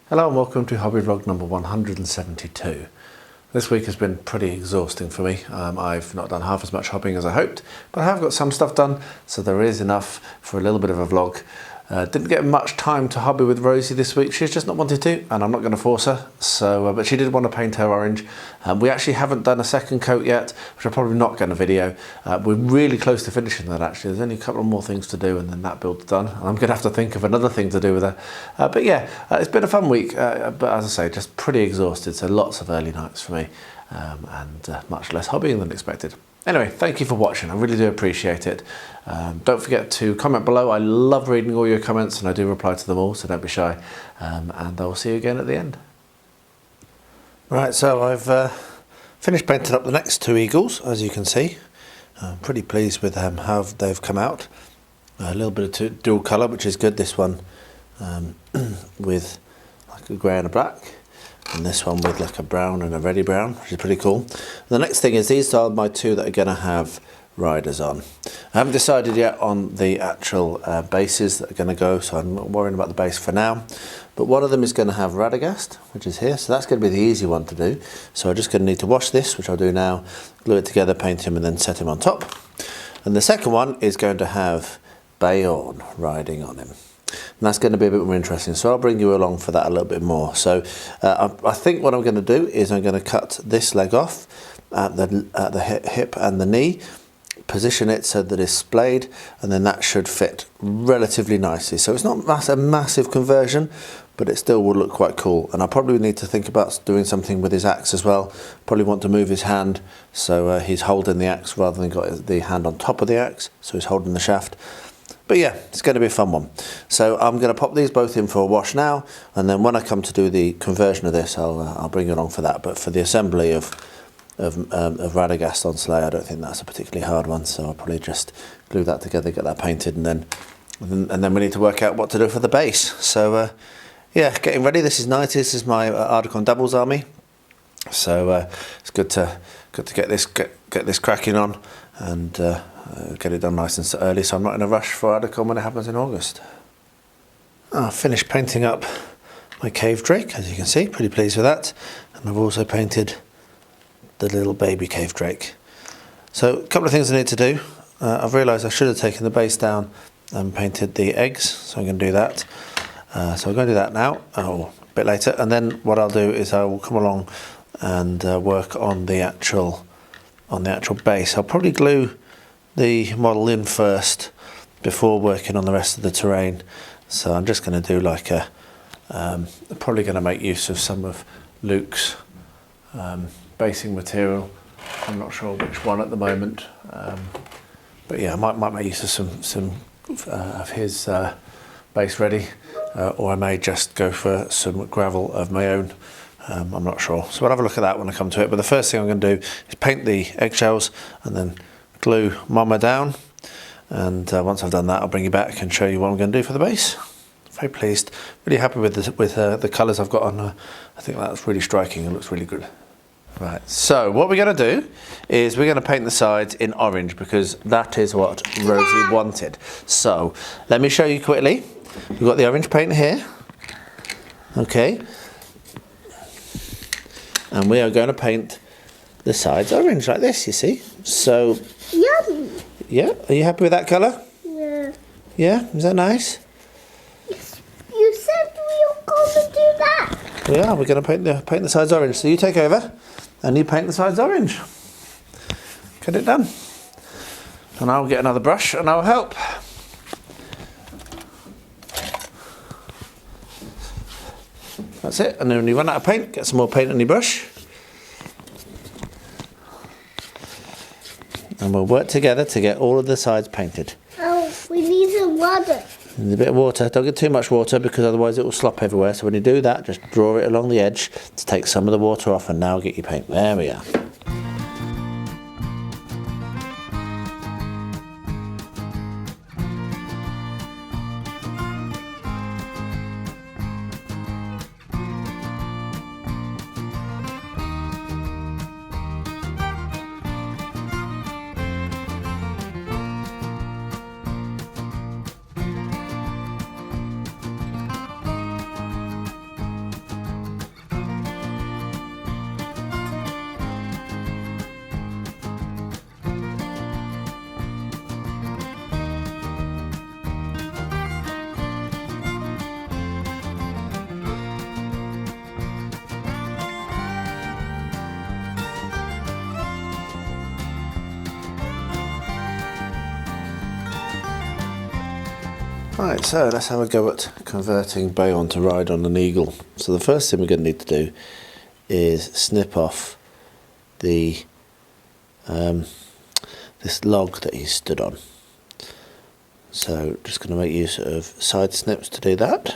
Hello and welcome to Hobby Vlog number 172. This week has been pretty exhausting for me. I've not done half as much hobbying as I hoped, but I have got some stuff done, so there is enough for a little bit of a vlog. Didn't get much time to hobby with Rosie this week. She's just not wanted to, and I'm not going to force her. So, but she did want to paint her orange. We actually haven't done a second coat yet, which I'm probably not going to video. We're really close to finishing that actually. There's only a couple of more things to do and then that build's done. And I'm going to have to think of another thing to do with her. But yeah, it's been a fun week. But as I say, just pretty exhausted. So lots of early nights for me and much less hobbying than expected. Anyway, thank you for watching. I really do appreciate it. Don't forget to comment below. I love reading all your comments and I do reply to them all, so don't be shy. And I'll see you again at the end. Right, so I've finished painting up the next two eagles, as you can see. I'm pretty pleased with how they've come out. A little bit of dual colour, which is good. This one with like a grey and a black. And this one with like a brown and a reddy brown, which is pretty cool. The next thing is these are my two that are going to have riders on. I haven't decided yet on the actual bases that are going to go, so I'm not worrying about the base for now. But one of them is going to have Radagast, which is here, so that's going to be the easy one to do. So I'm just going to need to wash this, which I'll do now, glue it together, paint him, and then set him on top. And the second one is going to have Bayonne riding on him. And that's going to be a bit more interesting, so I'll bring you along for that a little bit more. So I think what I'm going to do is I'm going to cut this leg off at the hip and the knee, position it so that it's splayed, and then that should fit relatively nicely. So it's not a massive conversion, but it still will look quite cool. And I probably need to think about doing something with his axe as well. Probably want to move his hand so he's holding the axe rather than got the hand on top of the axe, so he's holding the shaft. But yeah, it's going to be a fun one. So I'm going to pop these both in for a wash now, and then when I come to do the conversion of this, I'll bring you along for that. But for the assembly of Radagast on sleigh, I don't think that's a particularly hard one, so I'll probably just glue that together, get that painted, and then we need to work out what to do for the base. So yeah, getting ready. This is night. This is my ArdaCon doubles army. So it's good to get this cracking on and get it done nice and early, so I'm not in a rush for ArdaCon when it happens in August. I've finished painting up my cave drake, as you can see, pretty pleased with that. And I've also painted the little baby cave drake. So a couple of things I need to do. I've realised I should have taken the base down and painted the eggs, so I'm going to do that. So I'm going to do that now, or a bit later, and then what I'll do is I will come along and work on the actual base. I'll probably glue the model in first before working on the rest of the terrain. So I'm just going to do like probably going to make use of some of Luke's basing material. I'm not sure which one at the moment, but yeah, I might make use of some of his base ready, or I may just go for some gravel of my own. I'm not sure, so we'll have a look at that when I come to it. But the first thing I'm going to do is paint the eggshells and then glue Mama down, and once I've done that I'll bring you back and show you what I'm going to do for the base. Very pleased, really happy with the colours I've got on her. I think that's really striking and looks really good. Right, so what we're going to do is we're going to paint the sides in orange because that is what Rosie wanted. So let me show you quickly. We've got the orange paint here, okay, and we are going to paint the sides orange like this, you see. So yummy. Yeah, are you happy with that colour? Yeah. Yeah, is that nice? You said we were going to do that. Yeah, we're going to paint the sides orange. So you take over and you paint the sides orange. Get it done. And I'll get another brush and I'll help. That's it. And then when you run out of paint, get some more paint on your brush. And we'll work together to get all of the sides painted. Oh, we need some water. And a bit of water. Don't get too much water because otherwise it will slop everywhere. So when you do that, just draw it along the edge to take some of the water off, and now get your paint. There we are. Right, so let's have a go at converting Bayon to ride on an eagle. So the first thing we're going to need to do is snip off the this log that he's stood on. So just going to make use of side snips to do that.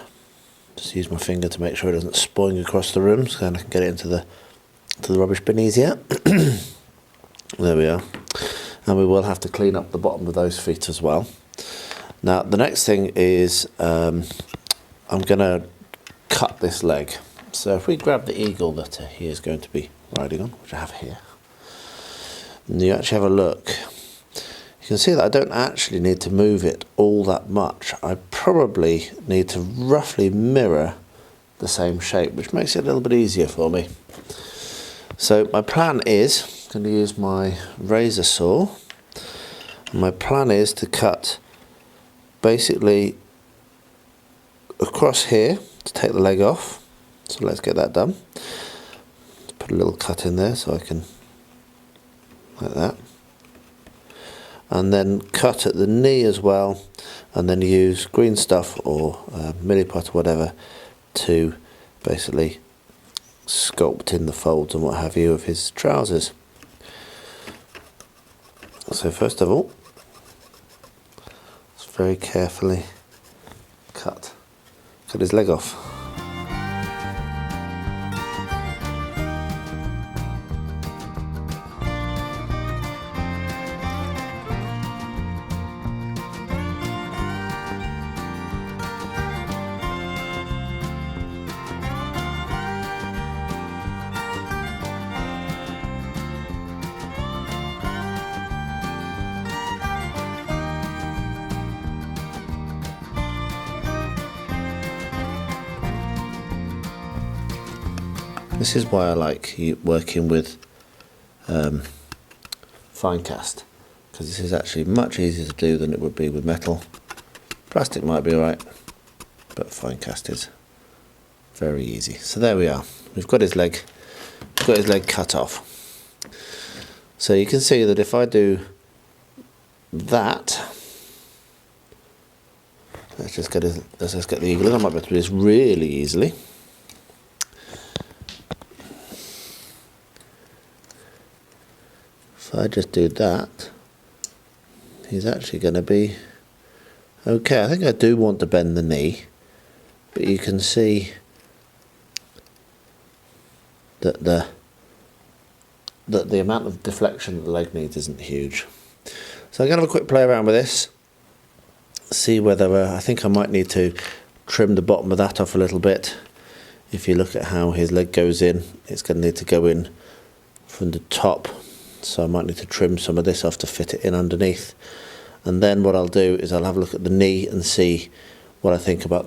Just use my finger to make sure it doesn't spoing across the room, so then I can get it into the rubbish bin easier. There we are. And we will have to clean up the bottom of those feet as well. Now the next thing is I'm going to cut this leg. So if we grab the eagle that he is going to be riding on, which I have here, and you actually have a look, you can see that I don't actually need to move it all that much. I probably need to roughly mirror the same shape, which makes it a little bit easier for me. So my plan is, I'm going to use my razor saw, and my plan is to cut basically across here to take the leg off. So let's get that done. Put a little cut in there so I can, like that. And then cut at the knee as well, and then use green stuff or milliput or whatever to basically sculpt in the folds and what have you of his trousers. So first of all, let's very carefully cut his leg off. This is why I like working with fine cast, because this is actually much easier to do than it would be with metal. Plastic might be alright, but fine cast is very easy. So there we are. We've got his leg cut off. So you can see that if I do that, let's just get the eagle in. I might be able to do this really easily. If I just do that, he's actually going to be okay. I think I do want to bend the knee, but you can see that the amount of deflection that the leg needs isn't huge. So I'm going to have a quick play around with this, see whether I think I might need to trim the bottom of that off a little bit. If you look at how his leg goes in, it's going to need to go in from the top. So I might need to trim some of this off to fit it in underneath. And then what I'll do is I'll have a look at the knee and see what I think about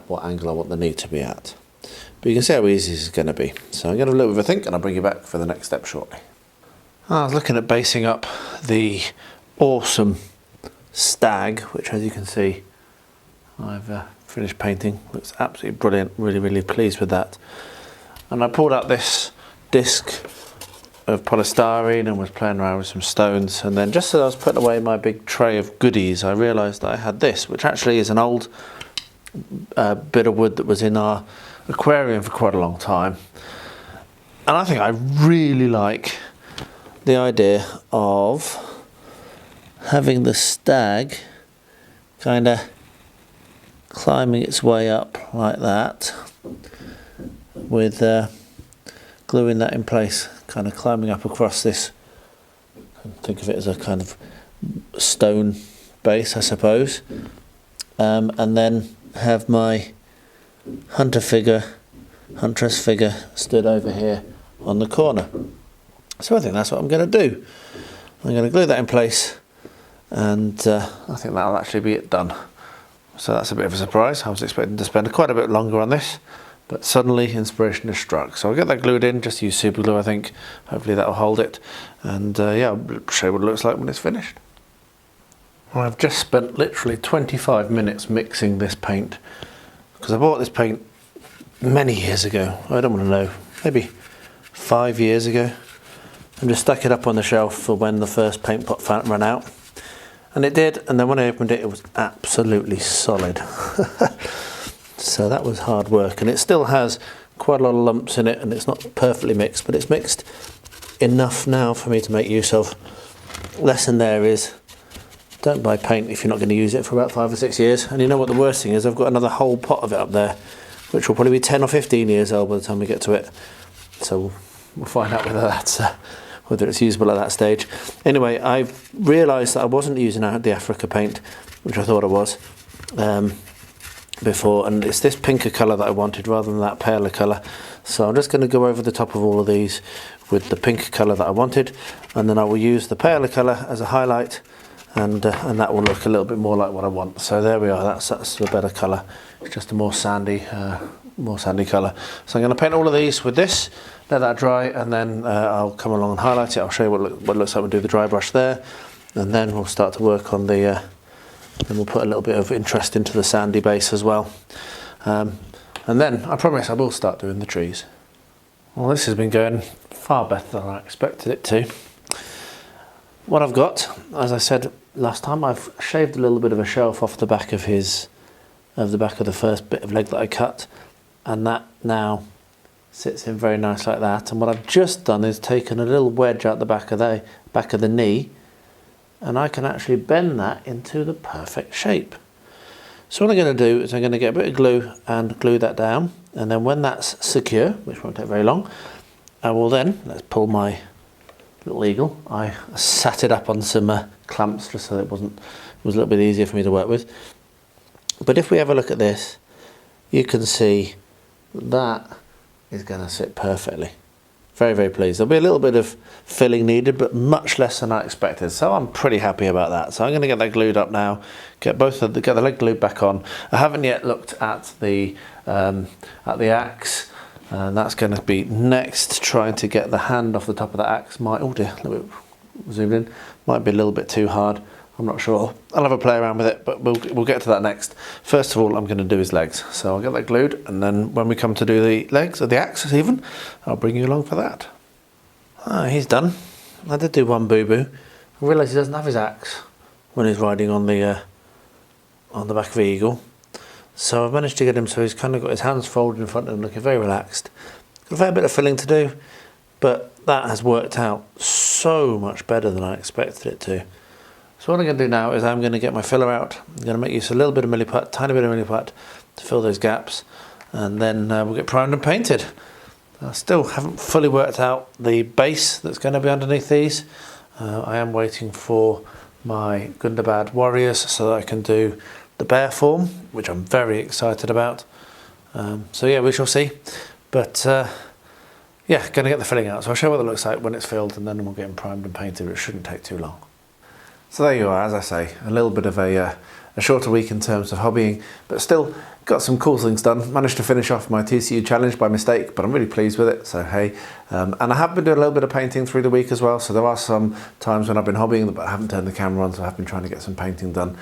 what angle I want the knee to be at. But you can see how easy this is going to be. So I'm going to have a little bit of a think, and I'll bring you back for the next step shortly. I was looking at basing up the awesome stag, which as you can see I've finished painting. Looks absolutely brilliant. Really pleased with that. And I pulled out this disc of polystyrene and was playing around with some stones, and then just as I was putting away my big tray of goodies, I realised that I had this, which actually is an old bit of wood that was in our aquarium for quite a long time. And I think I really like the idea of having the stag kind of climbing its way up like that, with gluing that in place, kind of climbing up across this. Think of it as a kind of stone base, I suppose, and then have my huntress figure stood over here on the corner. So I think that's what I'm going to do. I'm going to glue that in place, and I think that'll actually be it done. So that's a bit of a surprise. I was expecting to spend quite a bit longer on this, but suddenly inspiration is struck. So I'll get that glued in, just use super glue I think. Hopefully that'll hold it. And yeah, I'll show you what it looks like when it's finished. Well, I've just spent literally 25 minutes mixing this paint, because I bought this paint many years ago. I don't want to know, maybe 5 years ago. And just stuck it up on the shelf for when the first paint pot ran out. And it did, and then when I opened it, it was absolutely solid. So that was hard work, and it still has quite a lot of lumps in it, and it's not perfectly mixed, but it's mixed enough now for me to make use of. Lesson there is, don't buy paint if you're not going to use it for about 5 or 6 years. And you know what the worst thing is? I've got another whole pot of it up there, which will probably be 10 or 15 years old by the time we get to it. So we'll find out whether it's usable at that stage. Anyway, I've realised that I wasn't using the Africa paint, which I thought I was before, and it's this pinker colour that I wanted rather than that paler colour. So I'm just going to go over the top of all of these with the pink colour that I wanted, and then I will use the paler colour as a highlight, and that will look a little bit more like what I want. So there we are, that's the better colour. It's just a more sandy colour. So I'm going to paint all of these with this, let that dry, and then I'll come along and highlight it. I'll show you what it looks like. We'll do the dry brush there, and then we'll start to work on the then we'll put a little bit of interest into the sandy base as well. And then I promise I will start doing the trees. Well, this has been going far better than I expected it to. What I've got, as I said last time, I've shaved a little bit of a shelf off the back of the first bit of leg that I cut, and that now sits in very nice like that. And what I've just done is taken a little wedge out the back of the knee, and I can actually bend that into the perfect shape. So what I'm going to do is I'm going to get a bit of glue and glue that down, and then when that's secure, which won't take very long, I will then, let's pull my little eagle. I sat it up on some clamps just so it was a little bit easier for me to work with. But if we have a look at this, you can see that is going to sit perfectly. Very, very pleased. There'll be a little bit of filling needed, but much less than I expected. So I'm pretty happy about that. So I'm going to get that glued up now, get the leg glued back on. I haven't yet looked at the axe, and that's going to be next. Trying to get the hand off the top of the axe might, oh dear, a little bit zoomed in, might be a little bit too hard. I'm not sure. I'll have a play around with it, but we'll get to that next. First of all, I'm going to do his legs. So I'll get that glued, and then when we come to do the legs, or the axes even, I'll bring you along for that. He's done. I did do one boo-boo. I realised he doesn't have his axe when he's riding on the back of the eagle. So I've managed to get him so he's kind of got his hands folded in front of him, looking very relaxed. Got a fair bit of filling to do, but that has worked out so much better than I expected it to. So what I'm going to do now is I'm going to get my filler out. I'm going to make use of a little bit of milliput, tiny bit of milliput to fill those gaps, and then we'll get primed and painted. I still haven't fully worked out the base that's going to be underneath these. I am waiting for my Gundabad warriors so that I can do the bear form, which I'm very excited about. So yeah, we shall see. But yeah, going to get the filling out. So I'll show you what it looks like when it's filled, and then we'll get them primed and painted. It shouldn't take too long. So there you are, as I say, a little bit of a shorter week in terms of hobbying, but still got some cool things done. Managed to finish off my TCU challenge by mistake, but I'm really pleased with it, so hey. And I have been doing a little bit of painting through the week as well, so there are some times when I've been hobbying, but I haven't turned the camera on, so I've been trying to get some painting done,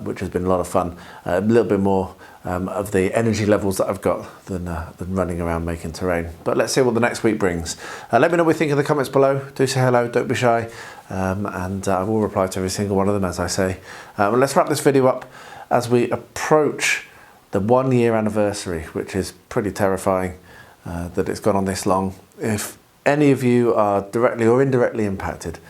which has been a lot of fun. A little bit more of the energy levels that I've got than running around making terrain. But let's see what the next week brings. Let me know what you think in the comments below. Do say hello, don't be shy, and I will reply to every single one of them, as I say. Well, let's wrap this video up as we approach the 1 year anniversary, which is pretty terrifying that it's gone on this long. If any of you are directly or indirectly impacted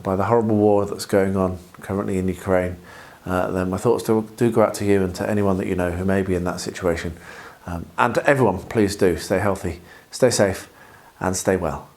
by the horrible war that's going on currently in Ukraine, then my thoughts do go out to you and to anyone that you know who may be in that situation. And to everyone, please do stay healthy, stay safe, and stay well.